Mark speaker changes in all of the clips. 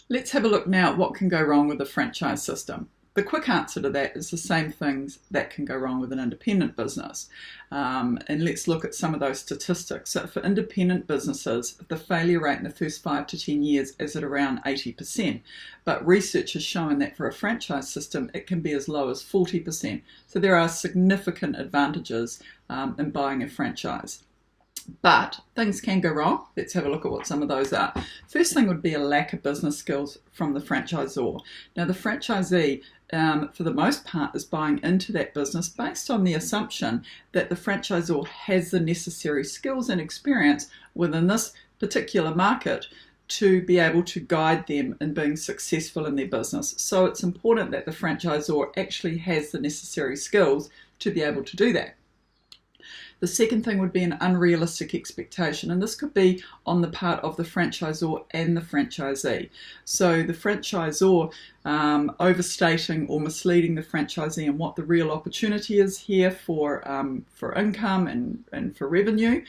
Speaker 1: Let's have a look now at what can go wrong with the franchise system. The quick answer to that is the same things that can go wrong with an independent business. And let's look at some of those statistics. So for independent businesses, the failure rate in the first 5 to 10 years is at around 80%. But research has shown that for a franchise system, it can be as low as 40%. So there are significant advantages in buying a franchise. But things can go wrong. Let's have a look at what some of those are. First thing would be a lack of business skills from the franchisor. Now, the franchisee, for the most part, is buying into that business based on the assumption that the franchisor has the necessary skills and experience within this particular market to be able to guide them in being successful in their business. So it's important that the franchisor actually has the necessary skills to be able to do that. The second thing would be an unrealistic expectation, and this could be on the part of the franchisor and the franchisee. So the franchisor overstating or misleading the franchisee and what the real opportunity is here for income and for revenue,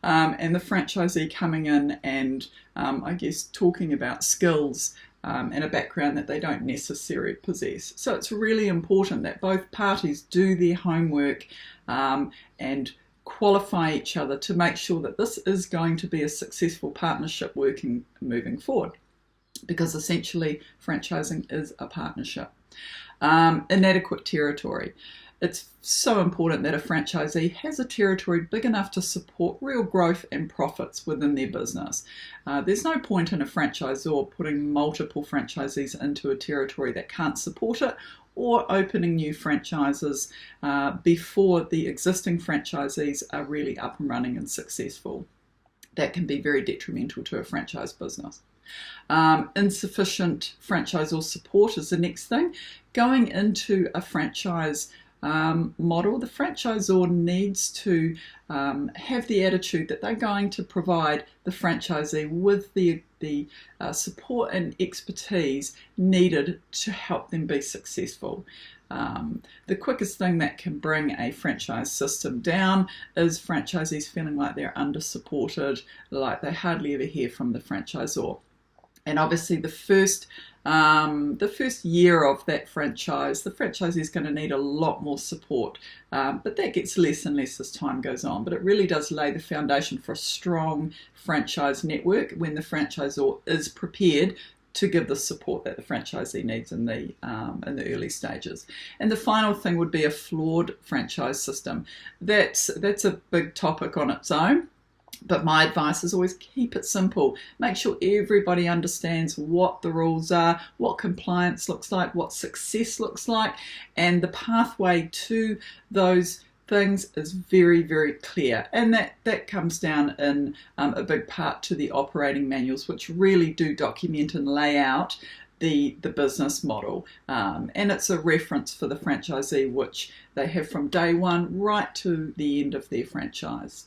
Speaker 1: and the franchisee coming in and I guess talking about skills and a background that they don't necessarily possess. So it's really important that both parties do their homework and qualify each other to make sure that this is going to be a successful partnership moving forward, because essentially franchising is a partnership. Inadequate territory. It's so important that a franchisee has a territory big enough to support real growth and profits within their business. There's no point in a franchisor putting multiple franchisees into a territory that can't support it, or opening new franchises before the existing franchisees are really up and running and successful. That can be very detrimental to a franchise business. Insufficient franchisor support is the next thing. Going into a franchise model, the franchisor needs to have the attitude that they're going to provide the franchisee with the support and expertise needed to help them be successful. The quickest thing that can bring a franchise system down is franchisees feeling like they're under-supported, like they hardly ever hear from the franchisor. And obviously the first year of that franchise, the franchisee is going to need a lot more support, but that gets less and less as time goes on. But it really does lay the foundation for a strong franchise network when the franchisor is prepared to give the support that the franchisee needs in the early stages. And the final thing would be a flawed franchise system. That's a big topic on its own. But my advice is always keep it simple. Make sure everybody understands what the rules are, what compliance looks like, what success looks like, and the pathway to those things is very, very clear. And that comes down in a big part to the operating manuals, which really do document and lay out the business model. And it's a reference for the franchisee, which they have from day one right to the end of their franchise.